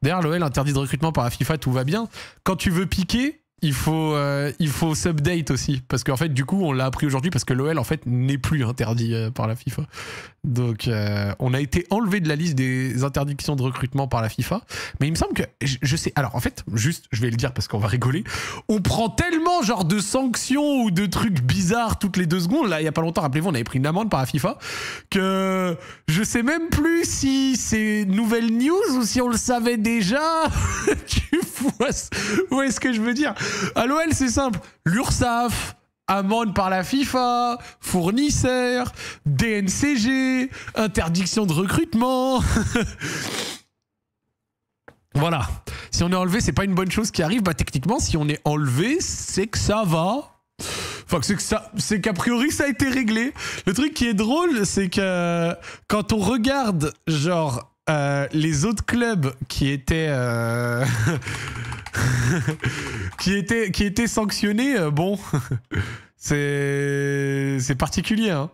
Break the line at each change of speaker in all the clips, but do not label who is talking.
D'ailleurs, l'OL interdit de recrutement par la FIFA, tout va bien. Quand tu veux piquer, il faut s'update aussi. Parce qu'en fait, du coup, on l'a appris aujourd'hui parce que l'OL, en fait, n'est plus interdit par la FIFA. Donc, on a été enlevé de la liste des interdictions de recrutement par la FIFA. Mais il me semble que, je sais... Alors, en fait, juste, je vais le dire parce qu'on va rigoler. On prend tellement, genre, de sanctions ou de trucs bizarres toutes les 2 secondes. Là, il y a pas longtemps, rappelez-vous, on avait pris une amende par la FIFA. Que je sais même plus si c'est nouvelle news ou si on le savait déjà. Tu vois ce que je veux dire? À l'OL, c'est simple. L'URSSAF, amende par la FIFA, fournisseur, DNCG, interdiction de recrutement. Voilà. Si on est enlevé, c'est pas une bonne chose qui arrive. Bah techniquement, si on est enlevé, c'est que ça va. Enfin, c'est qu'a priori, ça a été réglé. Le truc qui est drôle, c'est que quand on regarde, genre, les autres clubs qui étaient... qui étaient sanctionnés, bon, c'est particulier, hein.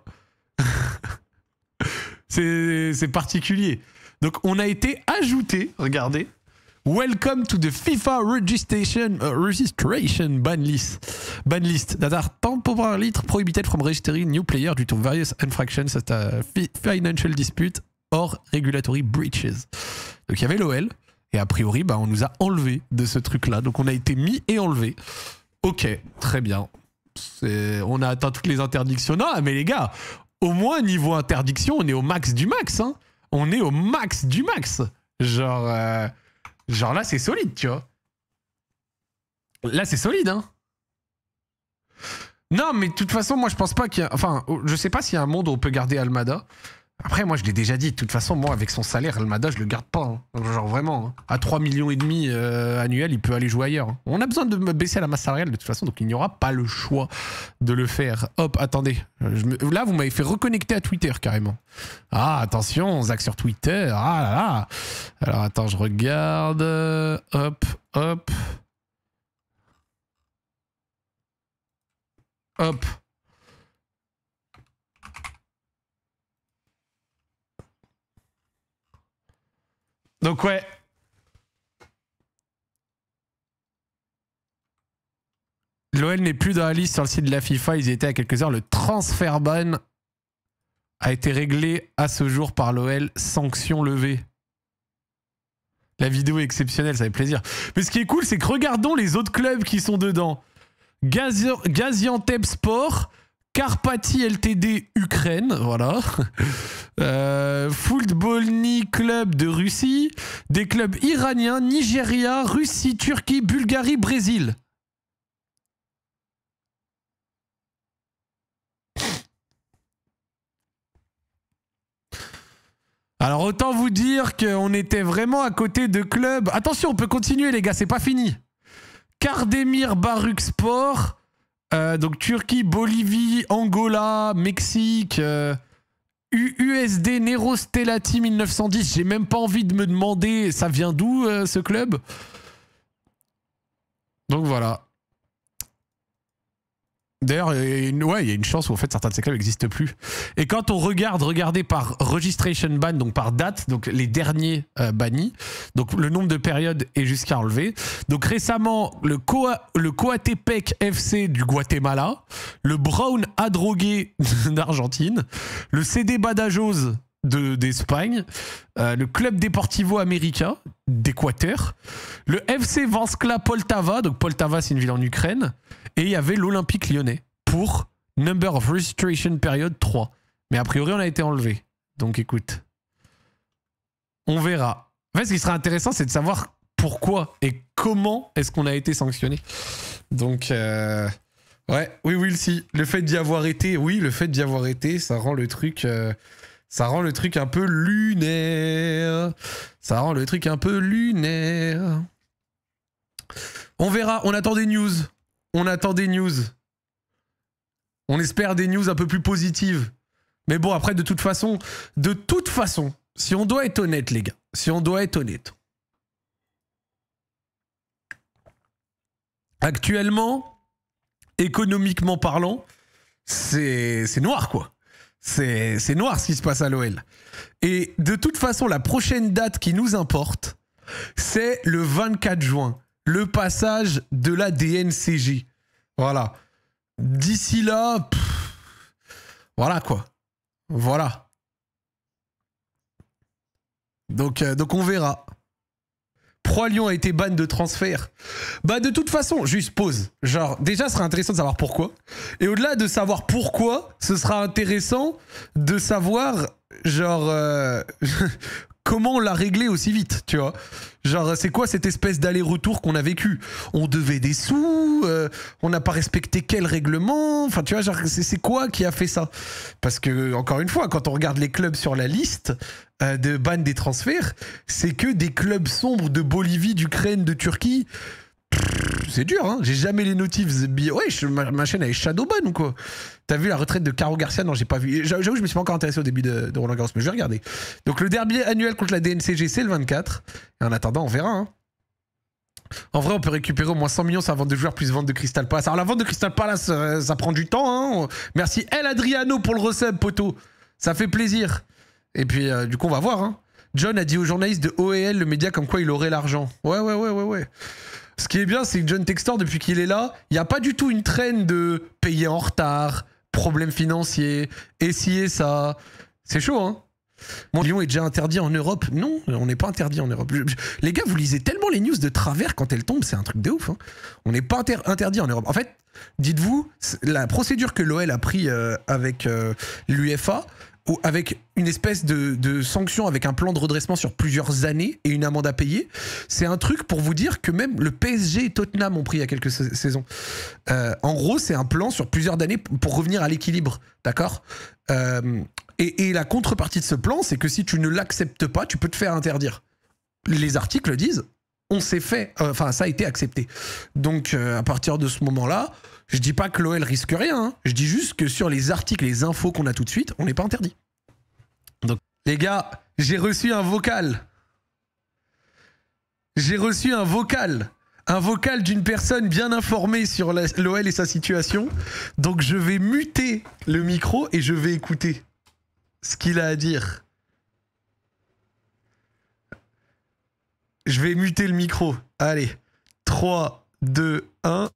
c'est particulier. Donc, on a été ajouté, regardez. Welcome to the FIFA registration ban list that are temporarily prohibited from registering new players due to various infractions such as financial dispute or regulatory breaches. Donc il y avait l'OL et a priori bah, on nous a enlevé de ce truc-là. Donc on a été mis et enlevé. Ok, très bien. On a atteint toutes les interdictions. Non mais les gars, au moins niveau interdiction, on est au max du max. Hein. On est au max du max. Genre là, c'est solide, tu vois. Là, c'est solide, hein. Non, mais de toute façon, moi, je pense pas qu'il y a... Enfin, je sais pas s'il y a un monde où on peut garder Almada. Après, moi, je l'ai déjà dit. De toute façon, moi, avec son salaire, Almada, je le garde pas. Hein. Genre, vraiment. Hein. À 3,5 millions annuels, il peut aller jouer ailleurs. Hein. On a besoin de baisser la masse salariale, de toute façon. Donc, il n'y aura pas le choix de le faire. Hop, attendez. Là, vous m'avez fait reconnecter à Twitter, carrément. Ah, attention, Zach sur Twitter. Ah là là. Alors, attends, je regarde. Hop, hop. Hop. Donc ouais. L'OL n'est plus dans la liste sur le site de la FIFA, ils y étaient à quelques heures. Le transfert ban a été réglé à ce jour par l'OL, sanction levée. La vidéo est exceptionnelle, ça fait plaisir. Mais ce qui est cool, c'est que regardons les autres clubs qui sont dedans. Gaziantep Sport, Karpaty LTD Ukraine, voilà. Footballny Club de Russie, des clubs iraniens, Nigeria, Russie, Turquie, Bulgarie, Brésil. Alors autant vous dire qu'on était vraiment à côté de clubs. Attention, on peut continuer les gars, c'est pas fini. Kardemir Baruk Sport, donc Turquie, Bolivie, Angola, Mexique, USD Nero Stellati 1910. J'ai même pas envie de me demander ça vient d'où ce club. Donc voilà. D'ailleurs, ouais, il y a une chance où en fait certains de ces clubs n'existent plus. Et quand on regarde, regardez par registration ban, donc par date, donc les derniers bannis, donc le nombre de périodes est jusqu'à enlever. Donc récemment, le Coatepec FC du Guatemala, le Brown Adrogué d'Argentine, le CD Badajoz d'Espagne, le Club Deportivo América d'Équateur, le FC Vanskla Poltava, donc Poltava c'est une ville en Ukraine, et il y avait l'Olympique Lyonnais pour Number of Registration Period 3. Mais a priori on a été enlevé. Donc écoute, on verra. En fait ce qui serait intéressant c'est de savoir pourquoi et comment est-ce qu'on a été sanctionné. Donc ouais, oui, si. Le fait d'y avoir été, oui, le fait d'y avoir été, ça rend le truc... ça rend le truc un peu lunaire. Ça rend le truc un peu lunaire. On verra. On attend des news. On attend des news. On espère des news un peu plus positives. Mais bon, après, de toute façon, si on doit être honnête, les gars, si on doit être honnête, actuellement, économiquement parlant, c'est noir, quoi. C'est noir ce qui se passe à l'OL. Et de toute façon, la prochaine date qui nous importe, c'est le 24 juin, le passage de la DNCG. Voilà. D'ici là, voilà quoi. Voilà. Donc on verra. Pro Lyon a été ban de transfert. Bah de toute façon, juste pause. Genre, déjà, ce sera intéressant de savoir pourquoi. Et au-delà de savoir pourquoi, ce sera intéressant de savoir, genre, comment on l'a réglé aussi vite, tu vois. Genre, c'est quoi cette espèce d'aller-retour qu'on a vécu? On devait des sous, on n'a pas respecté quel règlement? Enfin, tu vois, genre, c'est quoi qui a fait ça? Parce que, encore une fois, quand on regarde les clubs sur la liste de ban des transferts, c'est que des clubs sombres de Bolivie, d'Ukraine, de Turquie. C'est dur, hein. J'ai jamais les notifs. Ouais, ma chaîne elle est Shadowban ou quoi? T'as vu la retraite de Caro Garcia? Non, j'ai pas vu. J'avoue, je me suis pas encore intéressé au début de Roland Garros, mais je vais regarder. Donc le derby annuel contre la DNCG, c'est le 24. Et en attendant, on verra. Hein. En vrai, on peut récupérer au moins 100 millions sur la vente de joueurs plus vente de Crystal Palace. Alors la vente de Crystal Palace, ça prend du temps. Hein. Merci El Adriano pour le resub, poteau. Ça fait plaisir. Et puis, du coup, on va voir. Hein. John a dit aux journalistes de OEL, le média, comme quoi il aurait l'argent. Ouais. Ce qui est bien, c'est que John Textor, depuis qu'il est là, il n'y a pas du tout une traîne de payer en retard, problèmes financiers, et ci et ça. C'est chaud, hein. Mon Lyon est déjà interdit en Europe. Non, on n'est pas interdit en Europe. Les gars, vous lisez tellement les news de travers quand elles tombent, c'est un truc de ouf. Hein. On n'est pas interdit en Europe. En fait, dites-vous, la procédure que l'OL a pris avec l'UEFA, avec une espèce de sanction avec un plan de redressement sur plusieurs années et une amende à payer, c'est un truc pour vous dire que même le PSG et Tottenham ont pris il y a quelques saisons. En gros, c'est un plan sur plusieurs années pour revenir à l'équilibre, d'accord et la contrepartie de ce plan, c'est que si tu ne l'acceptes pas, tu peux te faire interdire. Les articles disent, on s'est fait, enfin ça a été accepté. Donc à partir de ce moment-là, je dis pas que l'OL risque rien, hein. Je dis juste que sur les articles, les infos qu'on a tout de suite, on n'est pas interdit. Donc les gars, j'ai reçu un vocal. J'ai reçu un vocal. Un vocal d'une personne bien informée sur l'OL et sa situation. Donc je vais muter le micro et je vais écouter ce qu'il a à dire. Je vais muter le micro. Allez, 3, 2, 1...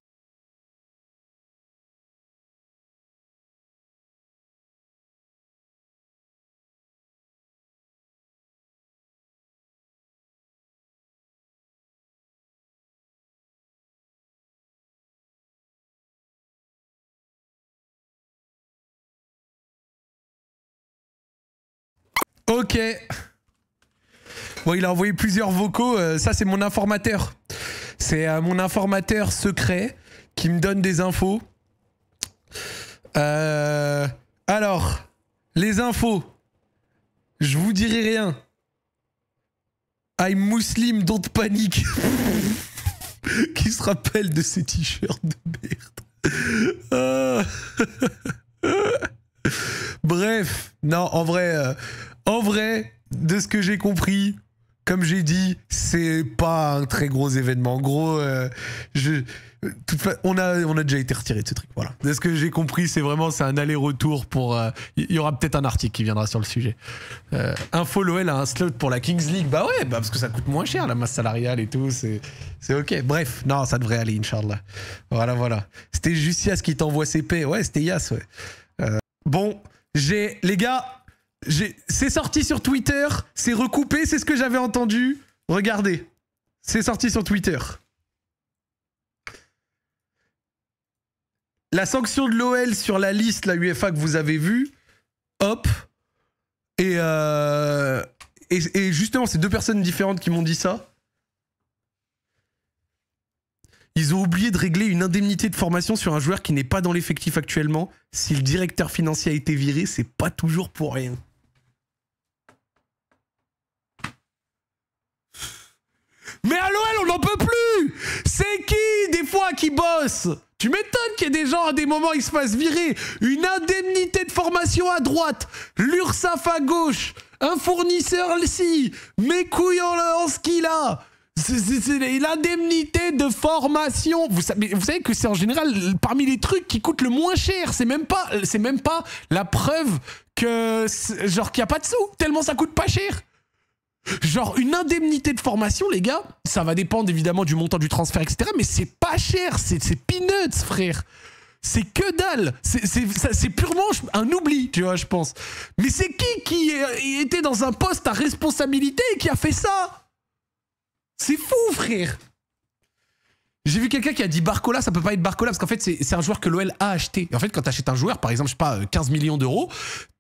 Ok. Bon, il a envoyé plusieurs vocaux. Ça, c'est mon informateur. C'est mon informateur secret qui me donne des infos. Alors, les infos. Je vous dirai rien. I'm Muslim, don't panic. Qui se rappelle de ces t-shirts de merde. Bref, non, en vrai, de ce que j'ai compris, comme j'ai dit, c'est pas un très gros événement. En gros, on a déjà été retiré de ce truc. Voilà. De ce que j'ai compris, c'est un aller-retour pour. Il y aura peut-être un article qui viendra sur le sujet. Info, l'OL a un slot pour la Kings League. Bah ouais, parce que ça coûte moins cher la masse salariale et tout. C'est ok. Bref, non, ça devrait aller, Inch'Allah. Voilà. C'était Justias qui t'envoie CP. Ouais, c'était Yas, ouais. Bon, les gars. C'est sorti sur Twitter, c'est recoupé, c'est ce que j'avais entendu. Regardez, c'est sorti sur Twitter. La sanction de l'OL sur la liste, la UEFA que vous avez vue, hop. Et justement, c'est deux personnes différentes qui m'ont dit ça. Ils ont oublié de régler une indemnité de formation sur un joueur qui n'est pas dans l'effectif actuellement. Si le directeur financier a été viré, c'est pas toujours pour rien. Mais à l'OL, on n'en peut plus. C'est qui, des fois, qui bosse? Tu m'étonnes qu'il y ait des gens, à des moments, ils se fassent virer. Une indemnité de formation à droite, l'URSSAF à gauche, un fournisseur ici, mes couilles en ski là. C'est l'indemnité de formation. Vous savez que c'est en général parmi les trucs qui coûtent le moins cher. C'est même pas la preuve que, genre, qu'il n'y a pas de sous, tellement ça coûte pas cher. Genre une indemnité de formation, les gars, ça va dépendre évidemment du montant du transfert, etc. Mais c'est pas cher, c'est peanuts, frère. C'est que dalle. C'est purement un oubli, tu vois, je pense. Mais c'est qui était dans un poste à responsabilité et qui a fait ça? C'est fou, frère. J'ai vu quelqu'un qui a dit Barcola, ça peut pas être Barcola, parce qu'en fait, c'est un joueur que l'OL a acheté. Et en fait, quand t'achètes un joueur, par exemple, je sais pas, 15 millions d'euros,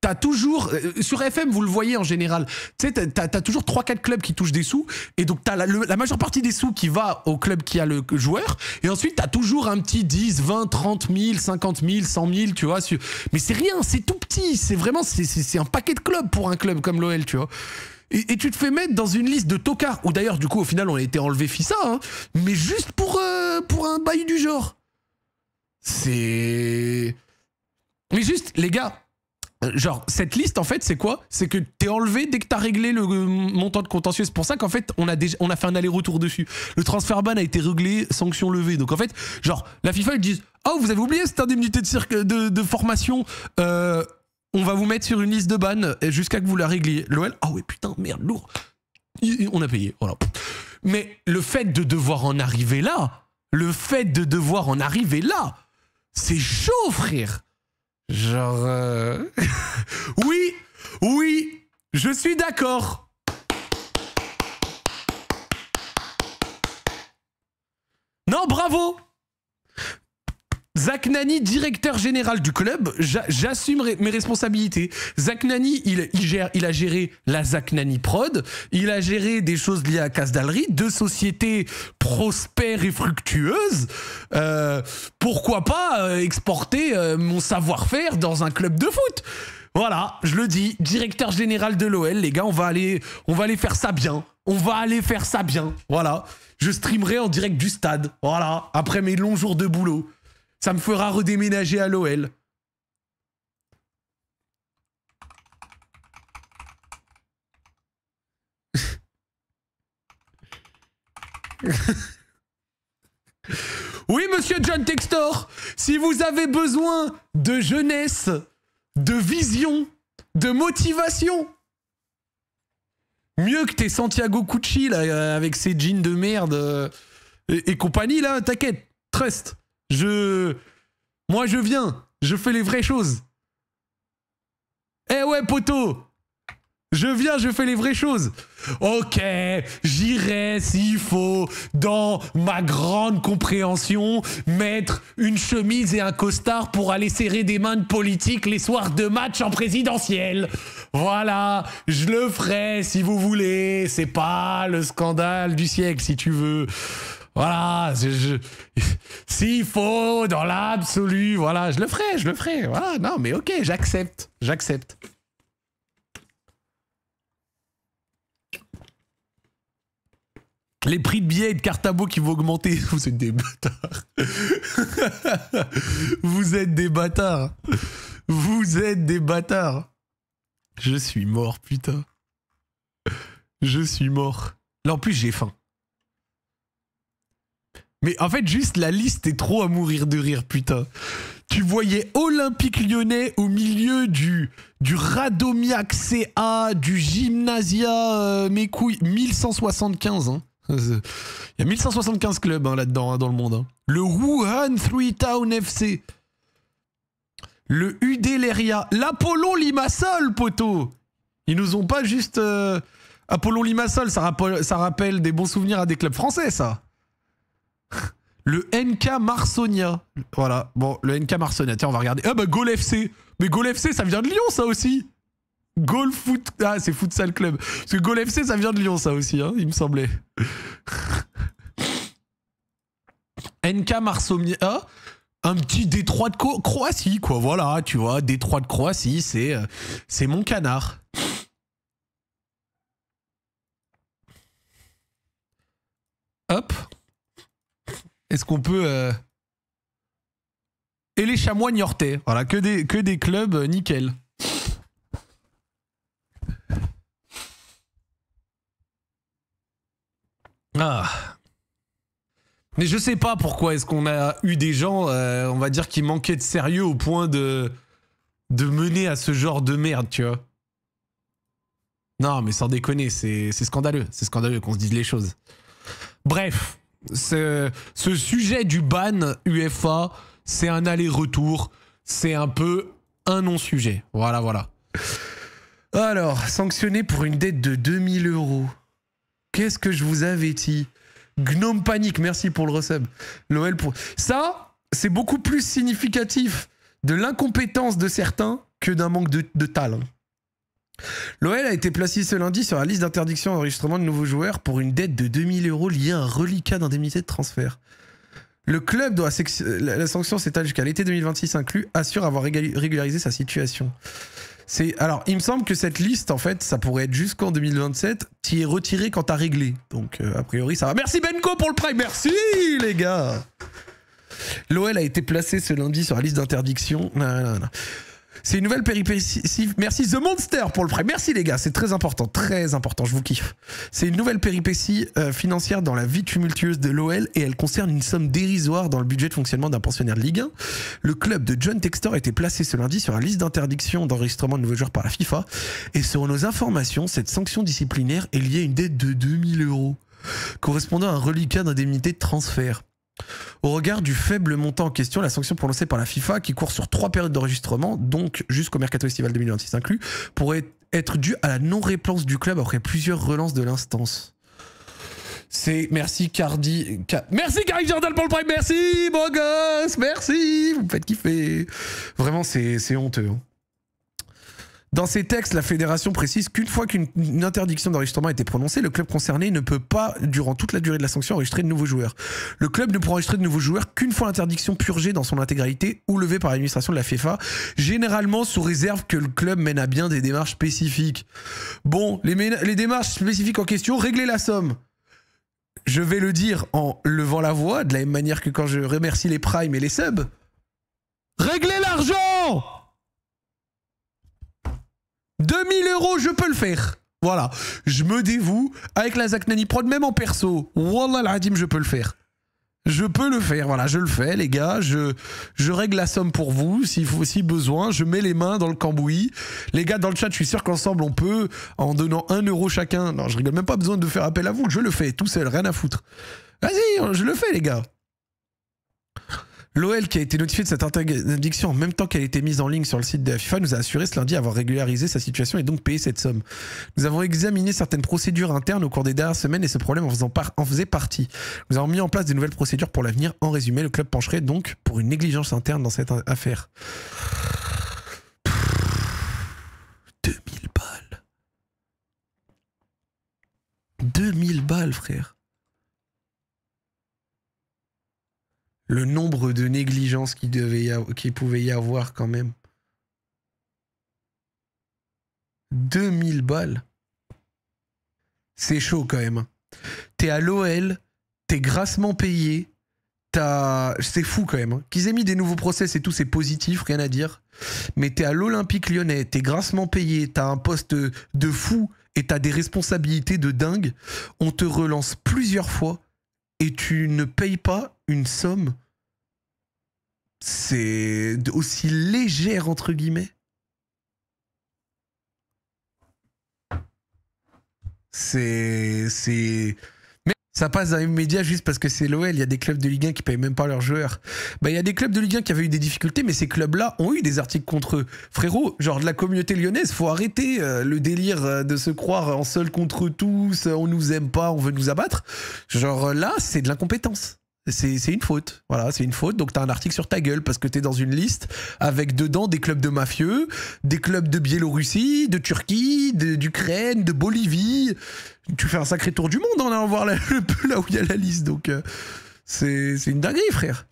t'as toujours, sur FM, vous le voyez en général, tu sais, t'as toujours 3-4 clubs qui touchent des sous, et donc t'as la majeure partie des sous qui va au club qui a le joueur, et ensuite t'as toujours un petit 10, 20, 30 000, 50 000, 100 000, tu vois. Mais c'est rien, c'est tout petit, c'est vraiment, c'est un paquet de clubs pour un club comme l'OL, tu vois. Et tu te fais mettre dans une liste de tocards, où d'ailleurs, du coup, au final, on a été enlevé FISA, hein, mais juste pour un bail du genre. C'est... Mais juste, les gars, genre, cette liste, en fait, c'est quoi? C'est que t'es enlevé dès que t'as réglé le montant de contentieux. C'est pour ça qu'en fait, on a fait un aller-retour dessus. Le transfert ban a été réglé, sanction levée. Donc en fait, genre, la FIFA, ils disent « Oh, vous avez oublié cette indemnité de formation on va vous mettre sur une liste de ban jusqu'à que vous la régliez. » L'OL, ah ouais, putain, merde, lourd. On a payé, voilà. Mais le fait de devoir en arriver là, c'est chaud, frère. Genre... oui, je suis d'accord. Non, bravo. Zach Nani, directeur général du club, j'assume mes responsabilités. Zach Nani, il a géré la Zach Nani Prod, il a géré des choses liées à Casdalerie, 2 sociétés prospères et fructueuses. Pourquoi pas exporter mon savoir-faire dans un club de foot? Voilà, je le dis, directeur général de l'OL, les gars, on va aller faire ça bien. Voilà, je streamerai en direct du stade. Voilà, après mes longs jours de boulot. Ça me fera redéménager à l'OL. Oui, monsieur John Textor, si vous avez besoin de jeunesse, de vision, de motivation, mieux que tes Santiago Cucci là, avec ses jeans de merde et compagnie, là, t'inquiète, trust. Moi je viens, je fais les vraies choses. Eh ouais, poteau, je viens, je fais les vraies choses. Ok, j'irai s'il faut, dans ma grande compréhension, mettre une chemise et un costard pour aller serrer des mains de politique les soirs de match en présidentiel. Voilà, je le ferai si vous voulez. C'est pas le scandale du siècle, si tu veux. Voilà, s'il faut, dans l'absolu, voilà, je le ferai, voilà, non, mais ok, j'accepte. Les prix de billets et de cartes à mots qui vont augmenter, vous êtes des bâtards. Vous êtes des bâtards. Je suis mort, putain. Je suis mort. Là, en plus, j'ai faim. Mais en fait, juste la liste est trop à mourir de rire, putain. Tu voyais Olympique Lyonnais au milieu du Radomiac CA, du Gymnasia, mes couilles, 1175. Hein. Il y a 1175 clubs hein, là-dedans, hein, dans le monde. Hein. Le Wuhan 3000 FC. Le UD Leria. L'Apollon Limassol, poteau. Ils nous ont pas juste... Apollon Limassol, ça rappelle des bons souvenirs à des clubs français, ça. Le NK Marsonia. Voilà, bon, le NK Marsonia. Tiens, on va regarder. Ah bah, Gol FC. Mais Gol FC, ça vient de Lyon, ça aussi. Gol Foot... Ah, c'est Futsal Club. Parce que Gol FC, ça vient de Lyon, ça aussi, hein, il me semblait. NK Marsonia. Un petit Détroit de Croatie, quoi. Voilà, tu vois, Détroit de Croatie, c'est mon canard. Hop. Est-ce qu'on peut... Et les chamois niortais. Voilà, que des clubs nickel. Ah. Mais je sais pas pourquoi est-ce qu'on a eu des gens, on va dire, qui manquaient de sérieux au point de mener à ce genre de merde, tu vois. Non, mais sans déconner, c'est scandaleux. C'est scandaleux qu'on se dise les choses. Bref, ce sujet du ban UEFA, c'est un aller-retour. C'est un peu un non-sujet. Voilà, voilà. Alors, sanctionné pour une dette de 2000 €. Qu'est-ce que je vous avais dit? Gnome Panique, merci pour le resub. L'OL pour... Ça, c'est beaucoup plus significatif de l'incompétence de certains que d'un manque de talent. L'OL a été placé ce lundi sur la liste d'interdiction d'enregistrement de nouveaux joueurs pour une dette de 2000 € liée à un reliquat d'indemnité de transfert. Le club doit... La sanction s'étale jusqu'à l'été 2026 inclus, assure avoir régularisé sa situation. Alors, il me semble que cette liste, en fait, ça pourrait être jusqu'en 2027. T'y es retiré quand t'as réglé. Donc, a priori, ça va. Merci Benko pour le prime. Merci, les gars. L'OL a été placé ce lundi sur la liste d'interdiction. Non. C'est une nouvelle péripétie. Merci The Monster pour le prêt. Merci les gars, c'est très important, je vous kiffe. C'est une nouvelle péripétie financière dans la vie tumultueuse de l'OL et elle concerne une somme dérisoire dans le budget de fonctionnement d'un pensionnaire de Ligue 1. Le club de John Textor a été placé ce lundi sur la liste d'interdiction d'enregistrement de nouveaux joueurs par la FIFA. Et selon nos informations, cette sanction disciplinaire est liée à une dette de 2000 €, correspondant à un reliquat d'indemnité de transfert. Au regard du faible montant en question, la sanction prononcée par la FIFA, qui court sur 3 périodes d'enregistrement, donc jusqu'au mercato estival 2026 inclus, pourrait être due à la non-réponse du club après plusieurs relances de l'instance. C'est... Merci Cardi... Merci Cardi Jordan pour le prime, merci beau gosse, merci, vous me faites kiffer. Vraiment, c'est honteux. Hein. Dans ces textes, la fédération précise qu'une fois qu'une interdiction d'enregistrement a été prononcée, le club concerné ne peut pas, durant toute la durée de la sanction, enregistrer de nouveaux joueurs. Le club ne pourra enregistrer de nouveaux joueurs qu'une fois l'interdiction purgée dans son intégralité ou levée par l'administration de la FIFA, généralement sous réserve que le club mène à bien des démarches spécifiques. Bon, les démarches spécifiques en question, régler la somme. Je vais le dire en levant la voix, de la même manière que quand je remercie les primes et les subs. Régler l'argent! 2000 €, je peux le faire. Voilà. Je me dévoue avec la Zach Nani Prod, même en perso. Wallah al-Adim, je peux le faire. Je peux le faire. Voilà, je le fais, les gars. Je règle la somme pour vous, si besoin. Je mets les mains dans le cambouis. Les gars, dans le chat, je suis sûr qu'ensemble, on peut, en donnant 1 € chacun. Non, je rigole, même pas besoin de faire appel à vous. Je le fais tout seul, rien à foutre. Vas-y, je le fais, les gars. L'OL, qui a été notifié de cette interdiction en même temps qu'elle a été mise en ligne sur le site de la FIFA, nous a assuré ce lundi avoir régularisé sa situation et donc payé cette somme. Nous avons examiné certaines procédures internes au cours des dernières semaines et ce problème en faisait partie. Nous avons mis en place de nouvelles procédures pour l'avenir. En résumé, le club pencherait donc pour une négligence interne dans cette affaire. 2000 balles. 2000 balles, frère. Le nombre de négligences qu'il pouvait y avoir quand même. 2000 balles. C'est chaud quand même. T'es à l'OL, t'es grassement payé, c'est fou quand même. Hein. Qu'ils aient mis des nouveaux process et tout, c'est positif, rien à dire. Mais t'es à l'Olympique Lyonnais, t'es grassement payé, t'as un poste de fou et t'as des responsabilités de dingue. On te relance plusieurs fois et tu ne payes pas une somme c'est aussi légère entre guillemets. Mais ça passe dans les médias juste parce que c'est l'OL. Il y a des clubs de Ligue 1 qui payent même pas leurs joueurs. Bah, il y a des clubs de Ligue 1 qui avaient eu des difficultés, mais ces clubs-là ont eu des articles contre eux. Frérot, genre de la communauté lyonnaise, faut arrêter le délire de se croire en seul contre tous, on nous aime pas, on veut nous abattre. Genre là, c'est de l'incompétence. C'est une faute. Voilà, c'est une faute. Donc t'as un article sur ta gueule parce que t'es dans une liste avec dedans des clubs de mafieux, des clubs de Biélorussie, de Turquie, d'Ukraine, de Bolivie. Tu fais un sacré tour du monde en allant voir là où il y a la liste. Donc c'est une dinguerie, frère.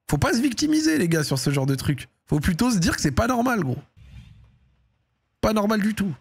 Faut pas se victimiser, les gars, sur ce genre de truc. Faut plutôt se dire que c'est pas normal, gros. Pas normal du tout.